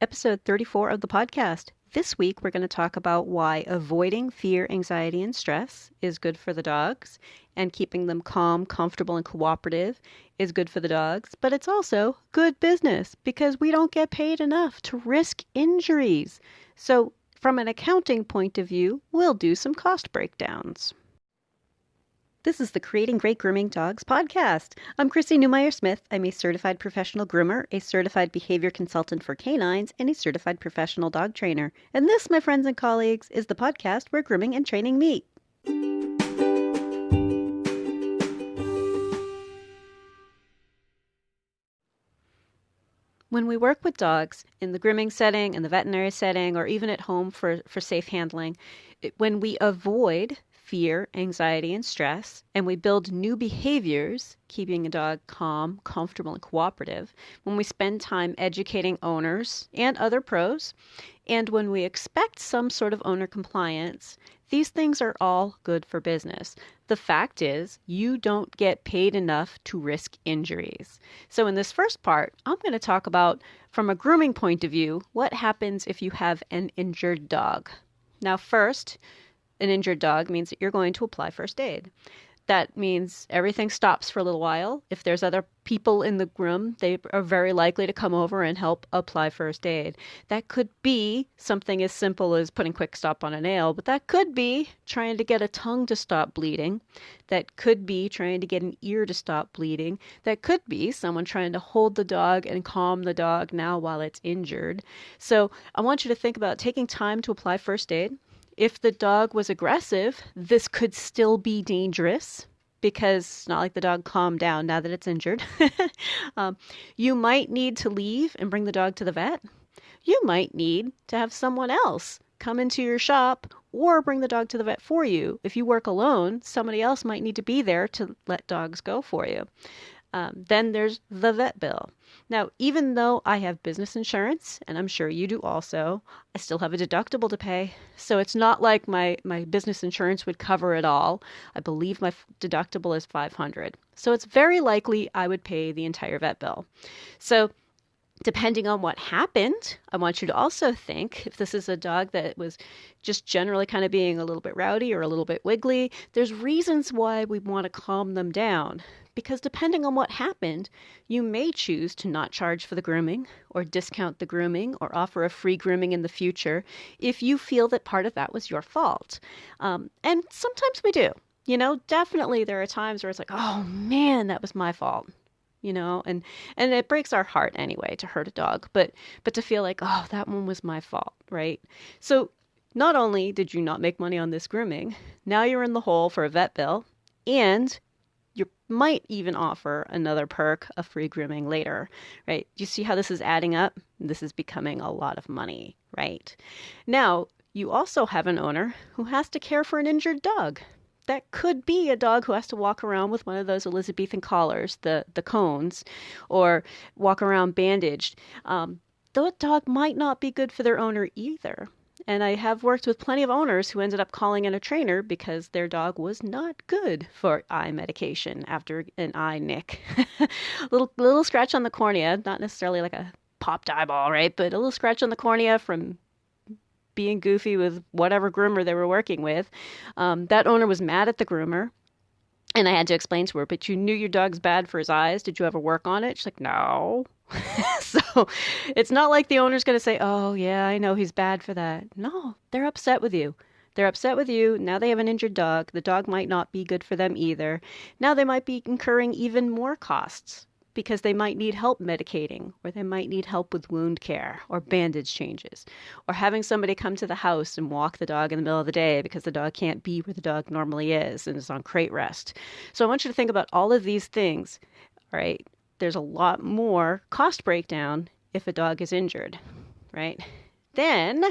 Episode 34 of the podcast. This week, we're going to talk about why avoiding fear, anxiety, and stress is good for the dogs, and keeping them calm, comfortable, and cooperative is good for the dogs. But it's also good business because we don't get paid enough to risk injuries. So, from an accounting point of view, we'll do some cost breakdowns. This is the Creating Great Grooming Dogs podcast. I'm Chrissy Newmeyer-Smith. I'm a certified professional groomer, a certified behavior consultant for canines, and a certified professional dog trainer. And this, my friends and colleagues, is the podcast where grooming and training meet. When we work with dogs in the grooming setting, in the veterinary setting, or even at home for safe handling, when we avoid fear, anxiety, and stress, and we build new behaviors, keeping a dog calm, comfortable, and cooperative, when we spend time educating owners and other pros, and when we expect some sort of owner compliance, these things are all good for business. The fact is, you don't get paid enough to risk injuries. So in this first part, I'm going to talk about, from a grooming point of view, what happens if you have an injured dog. Now, first, an injured dog means that you're going to apply first aid. That means everything stops for a little while. If there's other people in the room, they are very likely to come over and help apply first aid. That could be something as simple as putting Quick Stop on a nail, but that could be trying to get a tongue to stop bleeding. That could be trying to get an ear to stop bleeding. That could be someone trying to hold the dog and calm the dog now while it's injured. So I want you to think about taking time to apply first aid. If the dog was aggressive, this could still be dangerous because it's not like the dog calmed down now that it's injured. You might need to leave and bring the dog to the vet. You might need to have someone else come into your shop or bring the dog to the vet for you. If you work alone, somebody else might need to be there to let dogs go for you. Then there's the vet bill. Now, even though I have business insurance, and I'm sure you do also, I still have a deductible to pay. So it's not like my business insurance would cover it all. I believe my deductible is $500. So it's very likely I would pay the entire vet bill. So depending on what happened, I want you to also think, if this is a dog that was just generally kind of being a little bit rowdy or a little bit wiggly, there's reasons why we want to calm them down. Because depending on what happened, you may choose to not charge for the grooming or discount the grooming or offer a free grooming in the future if you feel that part of that was your fault. And sometimes we do. Definitely there are times where it's like, oh man, that was my fault. And it breaks our heart anyway to hurt a dog, but to feel like, oh, that one was my fault, right? So not only did you not make money on this grooming, now you're in the hole for a vet bill, and you might even offer another perk, a free grooming later, right? You see how this is adding up? This is becoming a lot of money, right? Now, you also have an owner who has to care for an injured dog. That could be a dog who has to walk around with one of those Elizabethan collars, the cones, or walk around bandaged. That dog might not be good for their owner either. And I have worked with plenty of owners who ended up calling in a trainer because their dog was not good for eye medication after an eye nick. little scratch on the cornea, not necessarily like a popped eyeball, right? But a little scratch on the cornea from being goofy with whatever groomer they were working with. That owner was mad at the groomer. And I had to explain to her, but you knew your dog's bad for his eyes. Did you ever work on it? She's like, no. So it's not like the owner's going to say, oh, yeah, I know he's bad for that. No, they're upset with you. They're upset with you. Now they have an injured dog. The dog might not be good for them either. Now they might be incurring even more costs because they might need help medicating, or they might need help with wound care or bandage changes, or having somebody come to the house and walk the dog in the middle of the day because the dog can't be where the dog normally is and is on crate rest. So I want you to think about all of these things, all right? There's a lot more cost breakdown if a dog is injured, right? Then,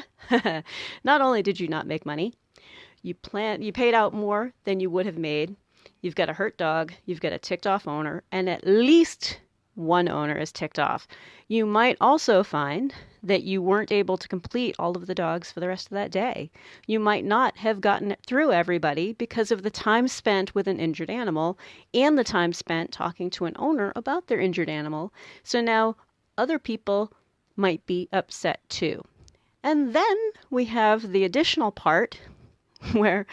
not only did you not make money, you paid out more than you would have made. You've got a hurt dog, you've got a ticked off owner, and at least one owner is ticked off. You might also find that you weren't able to complete all of the dogs for the rest of that day. You might not have gotten through everybody because of the time spent with an injured animal and the time spent talking to an owner about their injured animal. So now other people might be upset too. And then we have the additional part where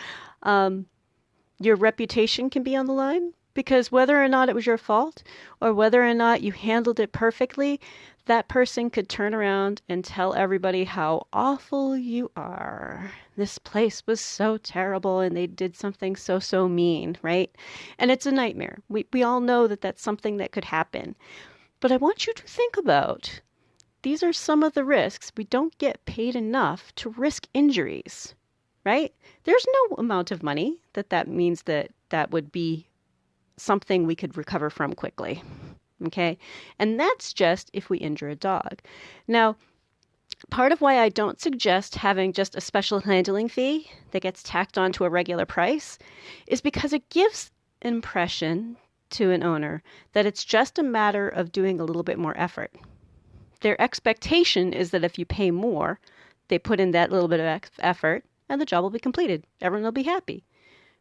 your reputation can be on the line, because whether or not it was your fault or whether or not you handled it perfectly, that person could turn around and tell everybody how awful you are. This place was so terrible and they did something so mean, right? And it's a nightmare. We all know that that's something that could happen. But I want you to think about, these are some of the risks. We don't get paid enough to risk injuries, right? There's no amount of money that means that would be something we could recover from quickly. Okay? And that's just if we injure a dog. Now, part of why I don't suggest having just a special handling fee that gets tacked onto a regular price is because it gives an impression to an owner that it's just a matter of doing a little bit more effort. Their expectation is that if you pay more, they put in that little bit of effort and the job will be completed. Everyone will be happy,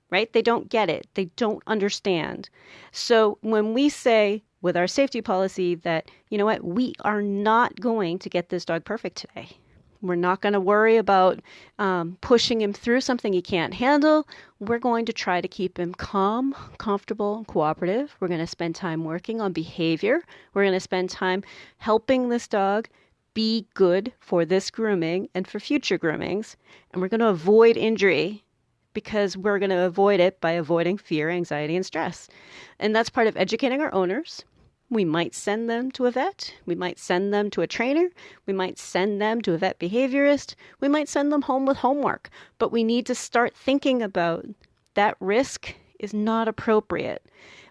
right? They don't get it. They don't understand. So when we say with our safety policy that, you know what, we are not going to get this dog perfect today. We're not going to worry about pushing him through something he can't handle. We're going to try to keep him calm, comfortable, and cooperative. We're going to spend time working on behavior. We're going to spend time helping this dog be good for this grooming and for future groomings. And we're going to avoid injury because we're going to avoid it by avoiding fear, anxiety, and stress. And that's part of educating our owners. We might send them to a vet. We might send them to a trainer. We might send them to a vet behaviorist. We might send them home with homework. But we need to start thinking about that risk is not appropriate.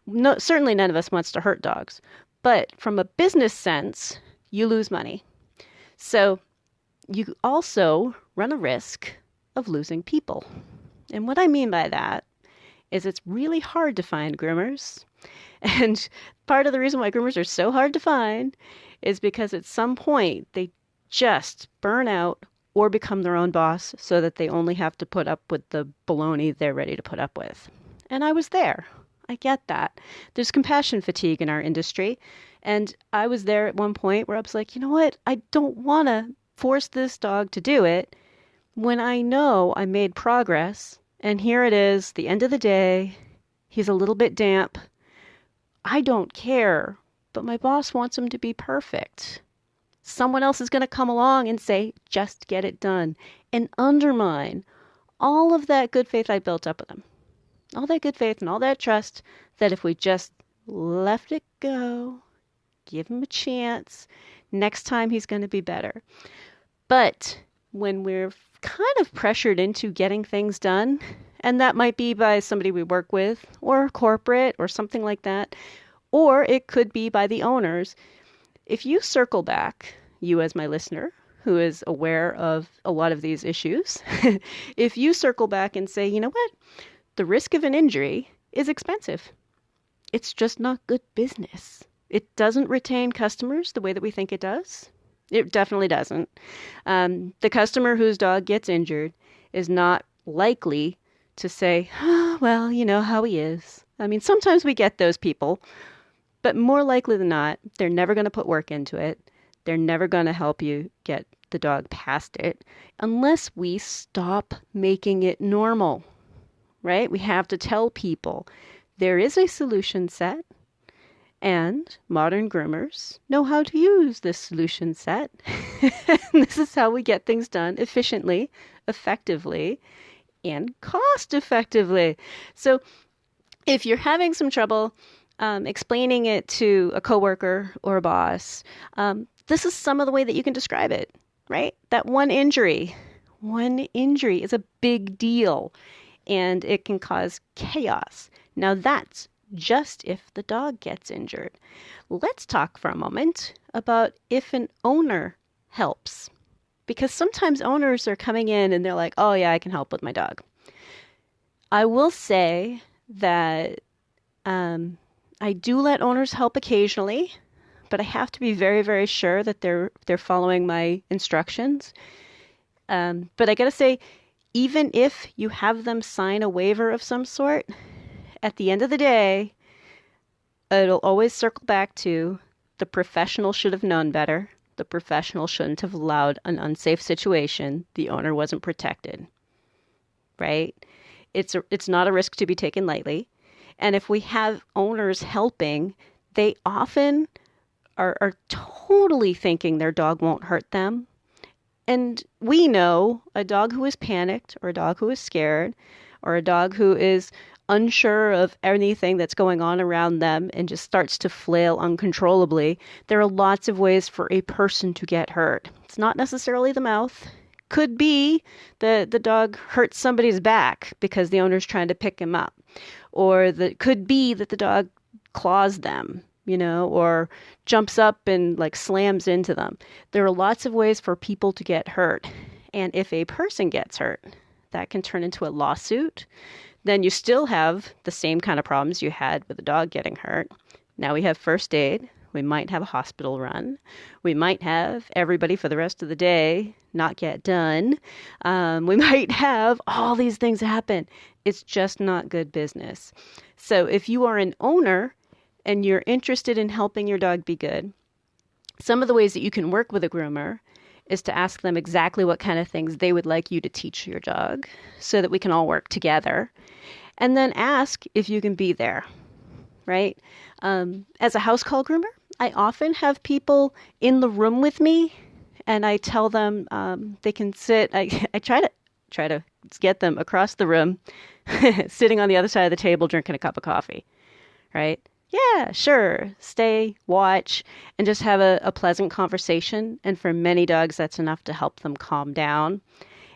No, certainly none of us wants to hurt dogs. But from a business sense, you lose money. So you also run a risk of losing people. And what I mean by that is it's really hard to find groomers. And part of the reason why groomers are so hard to find is because at some point they just burn out or become their own boss so that they only have to put up with the baloney they're ready to put up with. And I was there. I get that. There's compassion fatigue in our industry. And I was there at one point where I was like, you know what? I don't want to force this dog to do it when I know I made progress. And here it is, the end of the day. He's a little bit damp. I don't care, but my boss wants him to be perfect. Someone else is going to come along and say, just get it done, and undermine all of that good faith I built up with him. All that good faith and all that trust that if we just left it go, give him a chance, next time he's going to be better. But when we're kind of pressured into getting things done, and that might be by somebody we work with or corporate or something like that, or it could be by the owners. If you circle back, you as my listener, who is aware of a lot of these issues, if you circle back and say, you know what, the risk of an injury is expensive. It's just not good business. It doesn't retain customers the way that we think it does. It definitely doesn't. The customer whose dog gets injured is not likely to say, oh, well, you know how he is. I mean, sometimes we get those people, but more likely than not, they're never going to put work into it. They're never going to help you get the dog past it unless we stop making it normal, right? We have to tell people there is a solution set. And modern groomers know how to use this solution set. This is how we get things done efficiently, effectively, and cost effectively. So if you're having some trouble explaining it to a coworker or a boss, this is some of the way that you can describe it, right? That one injury is a big deal and it can cause chaos. Now that's just if the dog gets injured. Let's talk for a moment about if an owner helps. Because sometimes owners are coming in and they're like, oh yeah, I can help with my dog. I will say that I do let owners help occasionally, but I have to be very, very sure that they're following my instructions. But I gotta say, even if you have them sign a waiver of some sort, at the end of the day, it'll always circle back to the professional should have known better. The professional shouldn't have allowed an unsafe situation. The owner wasn't protected, right? It's not a risk to be taken lightly. And if we have owners helping, they often are totally thinking their dog won't hurt them. And we know a dog who is panicked, or a dog who is scared, or a dog who is unsure of anything that's going on around them and just starts to flail uncontrollably. There are lots of ways for a person to get hurt. It's not necessarily the mouth. Could be the dog hurts somebody's back because the owner's trying to pick him up. Or could be that the dog claws them, or jumps up and like slams into them. There are lots of ways for people to get hurt. And if a person gets hurt, that can turn into a lawsuit. Then you still have the same kind of problems you had with the dog getting hurt. Now we have first aid. We might have a hospital run. We might have everybody for the rest of the day not get done. We might have all these things happen. It's just not good business. So if you are an owner and you're interested in helping your dog be good, some of the ways that you can work with a groomer is to ask them exactly what kind of things they would like you to teach your dog so that we can all work together. And then ask if you can be there, right? As a house call groomer, I often have people in the room with me, and I tell them they can sit. I try to get them across the room, sitting on the other side of the table, drinking a cup of coffee, right? Yeah, sure. Stay, watch, and just have a pleasant conversation. And for many dogs, that's enough to help them calm down.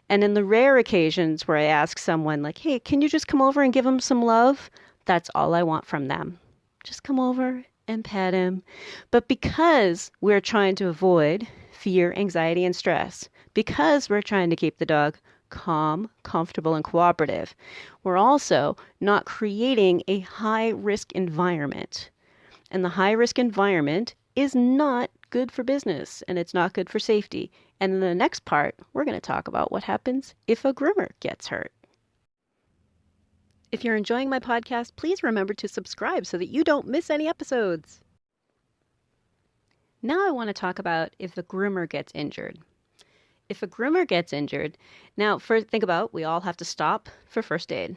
And in the rare occasions where I ask someone like, hey, can you just come over and give him some love? That's all I want from them. Just come over and pet him. But because we're trying to avoid fear, anxiety, and stress, because we're trying to keep the dog calm, comfortable, and cooperative, we're also not creating a high-risk environment. And the high-risk environment is not good for business, and it's not good for safety. And in the next part, we're going to talk about what happens if a groomer gets hurt. If you're enjoying my podcast, please remember to subscribe so that you don't miss any episodes. Now I want to talk about if a groomer gets injured. If a groomer gets injured, now think about, we all have to stop for first aid,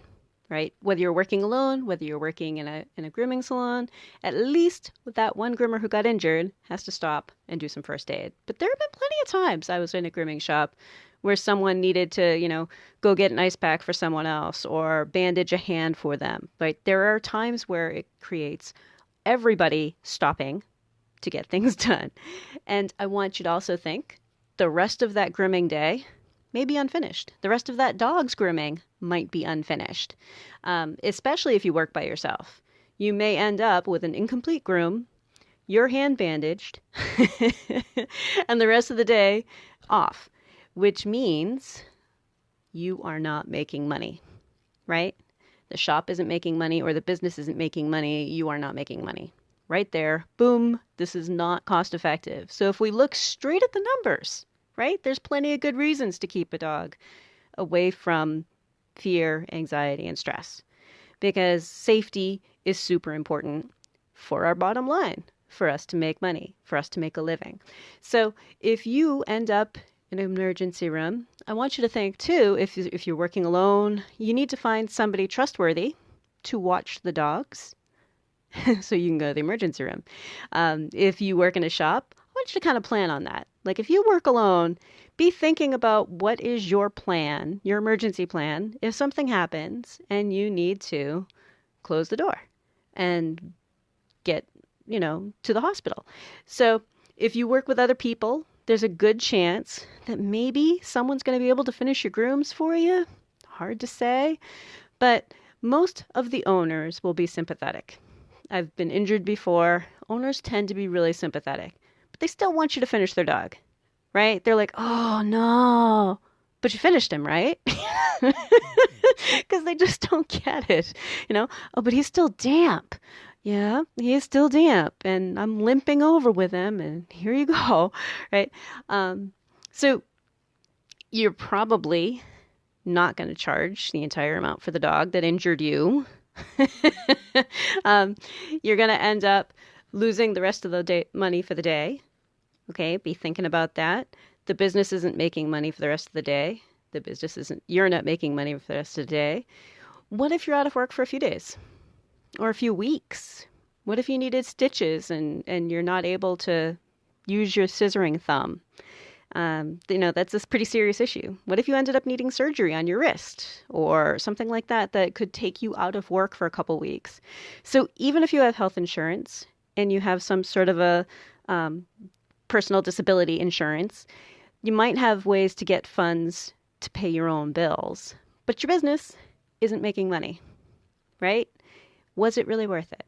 right? Whether you're working alone, whether you're working in a grooming salon, at least with that one groomer who got injured has to stop and do some first aid. But there have been plenty of times I was in a grooming shop where someone needed to, go get an ice pack for someone else or bandage a hand for them, right? There are times where it creates everybody stopping to get things done. And I want you to also think the rest of that grooming day may be unfinished. The rest of that dog's grooming might be unfinished, especially if you work by yourself. You may end up with an incomplete groom, your hand bandaged, and the rest of the day off, which means you are not making money, right? The shop isn't making money or the business isn't making money. You are not making money. Right there, boom, this is not cost effective. So if we look straight at the numbers, right, there's plenty of good reasons to keep a dog away from fear, anxiety, and stress, because safety is super important for our bottom line, for us to make money, for us to make a living. So if you end up in an emergency room, I want you to think too, if you're working alone, you need to find somebody trustworthy to watch the dogs so you can go to the emergency room. If you work in a shop, I want you to kind of plan on that. Like if you work alone, be thinking about what is your plan, your emergency plan, if something happens and you need to close the door and get, to the hospital. So if you work with other people, there's a good chance that maybe someone's going to be able to finish your grooms for you. Hard to say, but most of the owners will be sympathetic. I've been injured before. Owners tend to be really sympathetic, but they still want you to finish their dog, right? They're like, oh no, but you finished him, right? Because they just don't get it, oh, but he's still damp. Yeah, he is still damp, and I'm limping over with him, and here you go, right? So you're probably not going to charge the entire amount for the dog that injured you. You're going to end up losing the rest of the day, money for the day, Okay, be thinking about that. The business isn't making money for the rest of the day. You're not making money for the rest of the day. What if you're out of work for a few days or a few weeks? What if you needed stitches and you're not able to use your scissoring thumb? That's a pretty serious issue. What if you ended up needing surgery on your wrist or something like that that could take you out of work for a couple weeks? So even if you have health insurance and you have some sort of a um, personal disability insurance, you might have ways to get funds to pay your own bills, but your business isn't making money, right? Was it really worth it?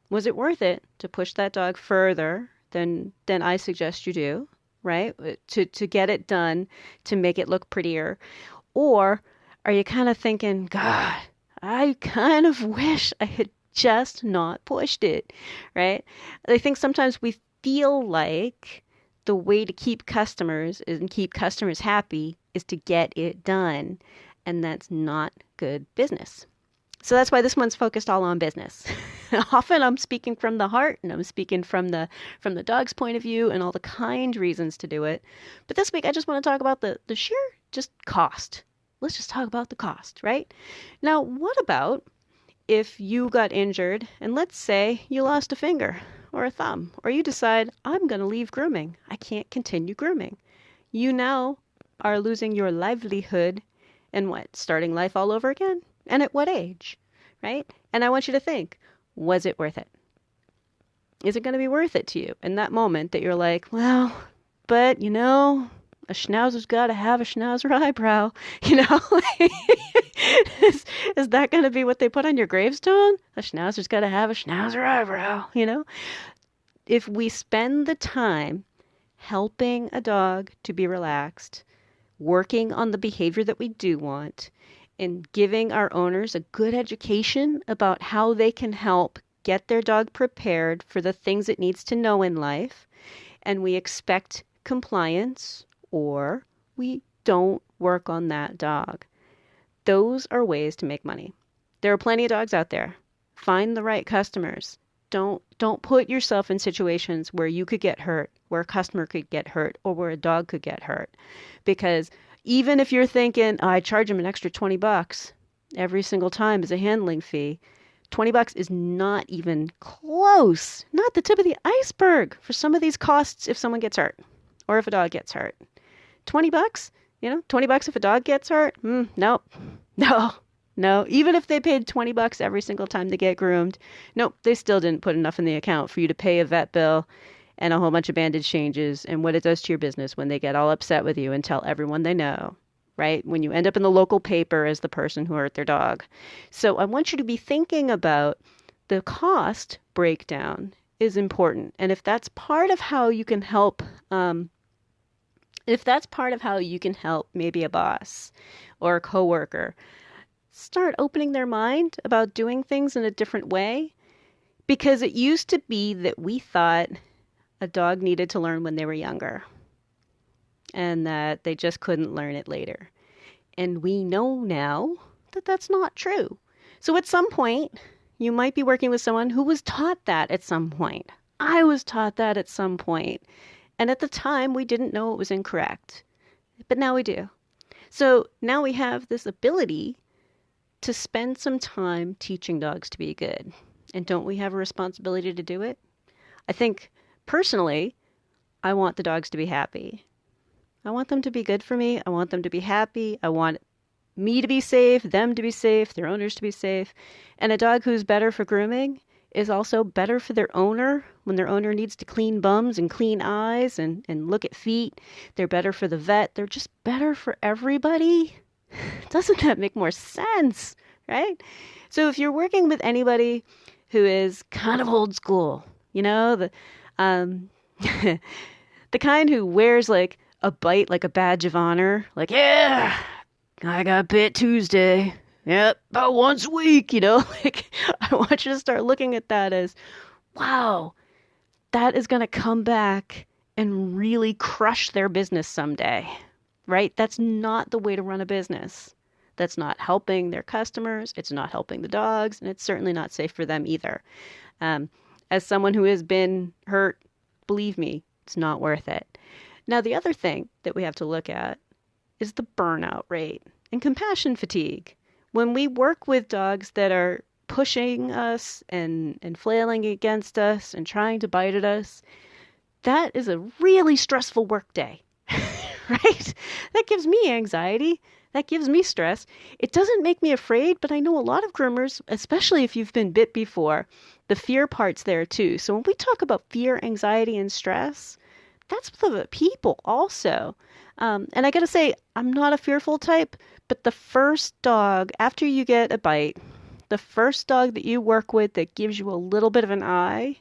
Was it worth it to push that dog further than I suggest you do, right? To get it done, to make it look prettier? Or are you kind of thinking, God, I kind of wish I had just not pushed it, right? I think sometimes we feel like the way to keep customers and keep customers happy is to get it done. And that's not good business. So that's why this one's focused all on business. Often I'm speaking from the heart and I'm speaking from the dog's point of view and all the kind reasons to do it. But this week I just want to talk about the sheer just cost. Let's just talk about the cost, right? Now, what about if you got injured and let's say you lost a finger or a thumb, or you decide, I'm going to leave grooming. I can't continue grooming. You now are losing your livelihood and what? Starting life all over again? And at what age, right? And I want you to think, was it worth it? Is it going to be worth it to you in that moment that you're like, well, but a schnauzer's got to have a schnauzer eyebrow, is that going to be what they put on your gravestone? A schnauzer's got to have a schnauzer eyebrow, If we spend the time helping a dog to be relaxed, working on the behavior that we do want, and giving our owners a good education about how they can help get their dog prepared for the things it needs to know in life, and we expect compliance or we don't work on that dog. Those are ways to make money. There are plenty of dogs out there. Find the right customers. Don't put yourself in situations where you could get hurt, where a customer could get hurt, or where a dog could get hurt. Because even if you're thinking, I charge them an extra $20 every single time as a handling fee, $20 is not even close, not the tip of the iceberg for some of these costs if someone gets hurt or if a dog gets hurt. $20, $20 if a dog gets hurt? Nope. No. Even if they paid $20 every single time they get groomed, nope, they still didn't put enough in the account for you to pay a vet bill and a whole bunch of bandage changes and what it does to your business when they get all upset with you and tell everyone they know, right? When you end up in the local paper as the person who hurt their dog. So I want you to be thinking about the cost breakdown is important. And if that's part of how you can help, maybe a boss or a coworker, start opening their mind about doing things in a different way. Because it used to be that we thought a dog needed to learn when they were younger and that they just couldn't learn it later. And we know now that that's not true. So at some point, you might be working with someone who was taught that at some point. I was taught that at some point. And at the time, we didn't know it was incorrect. But now we do. So now we have this ability to spend some time teaching dogs to be good. And don't we have a responsibility to do it? I think personally, I want the dogs to be happy. I want them to be good for me. I want them to be happy. I want me to be safe, them to be safe, their owners to be safe. And a dog who's better for grooming is also better for their owner when their owner needs to clean bums and clean eyes and look at feet. They're better for the vet. They're just better for everybody. Doesn't that make more sense, right? So if you're working with anybody who is kind of old school, the the kind who wears like a bite like a badge of honor, like, yeah, I got bit Tuesday. Yep, about once a week, like I want you to start looking at that as, wow, that is going to come back and really crush their business someday, right? That's not the way to run a business. That's not helping their customers. It's not helping the dogs, and it's certainly not safe for them either. As someone who has been hurt, believe me, It's not worth it. Now, the other thing that we have to look at is the burnout rate and compassion fatigue. When we work with dogs that are pushing us and flailing against us and trying to bite at us, that is a really stressful work day, right? That gives me anxiety. That gives me stress. It doesn't make me afraid, but I know a lot of groomers, especially if you've been bit before, the fear part's there too. So when we talk about fear, anxiety, and stress, that's for the people also. And I got to say, I'm not a fearful type, but the first dog, after you get a bite, the first dog that you work with that gives you a little bit of an eye,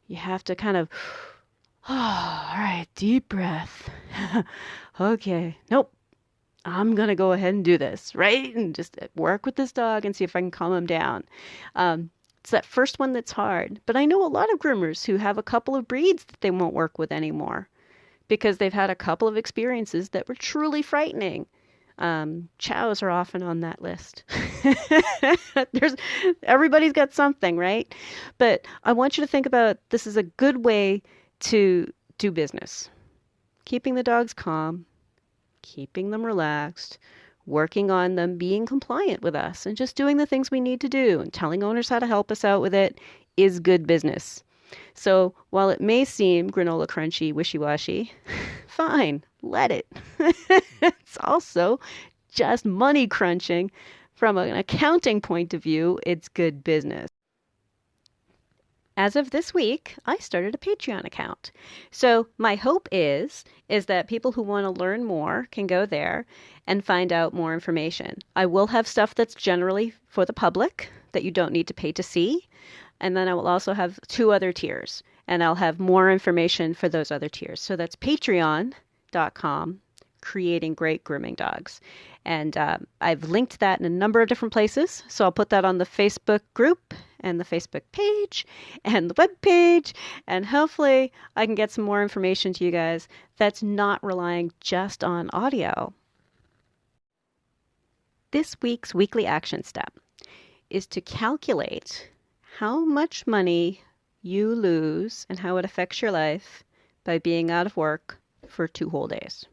you have to kind of, oh, all right, deep breath. Okay, nope. I'm going to go ahead and do this, right? And just work with this dog and see if I can calm him down. It's that first one that's hard. But I know a lot of groomers who have a couple of breeds that they won't work with anymore because they've had a couple of experiences that were truly frightening. Chows are often on that list. Everybody's got something, right? But I want you to think about this is a good way to do business. Keeping the dogs calm, keeping them relaxed, working on them being compliant with us, and just doing the things we need to do and telling owners how to help us out with it is good business. So while it may seem granola crunchy, wishy-washy, fine, let it. It's also just money crunching. From an accounting point of view, it's good business. As of this week, I started a Patreon account. So my hope is that people who want to learn more can go there and find out more information. I will have stuff that's generally for the public that you don't need to pay to see. And then I will also have 2 other tiers, and I'll have more information for those other tiers. So that's patreon.com, Creating Great Grooming Dogs. And I've linked that in a number of different places. So I'll put that on the Facebook group and the Facebook page and the web page. And hopefully I can get some more information to you guys that's not relying just on audio. This week's weekly action step is to calculate how much money you lose and how it affects your life by being out of work for 2 whole days.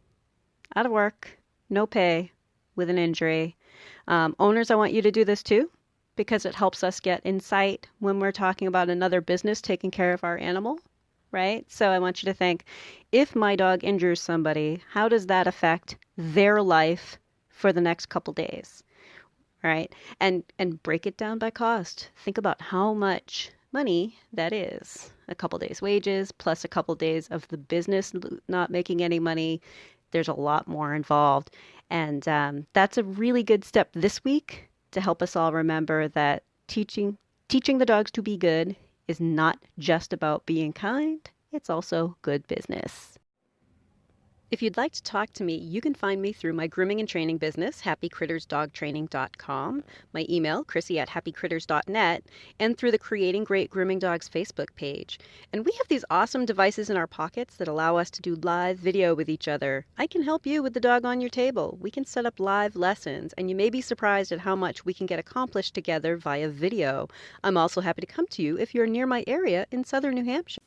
Out of work, no pay, with an injury. Owners, I want you to do this too, because it helps us get insight when we're talking about another business taking care of our animal, right? So I want you to think, if my dog injures somebody, how does that affect their life for the next couple days? All right. And break it down by cost. Think about how much money that is. A couple days' wages plus a couple days of the business not making any money. There's a lot more involved. And that's a really good step this week to help us all remember that teaching the dogs to be good is not just about being kind. It's also good business. If you'd like to talk to me, you can find me through my grooming and training business, happycrittersdogtraining.com, my email, chrissy@happycritters.net, and through the Creating Great Grooming Dogs Facebook page. And we have these awesome devices in our pockets that allow us to do live video with each other. I can help you with the dog on your table. We can set up live lessons, and you may be surprised at how much we can get accomplished together via video. I'm also happy to come to you if you're near my area in southern New Hampshire.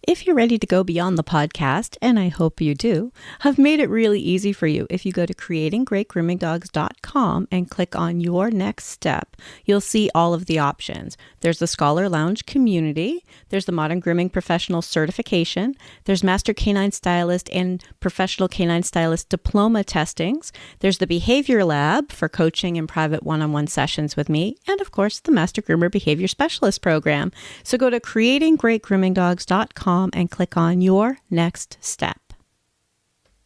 If you're ready to go beyond the podcast, and I hope you do, I've made it really easy for you. If you go to creatinggreatgroomingdogs.com and click on your next step, you'll see all of the options. There's the Scholar Lounge community, there's the Modern Grooming Professional Certification, there's Master Canine Stylist and Professional Canine Stylist Diploma testings, there's the Behavior Lab for coaching and private one-on-one sessions with me, and of course, the Master Groomer Behavior Specialist program. So go to creatinggreatgroomingdogs.com and click on your next step.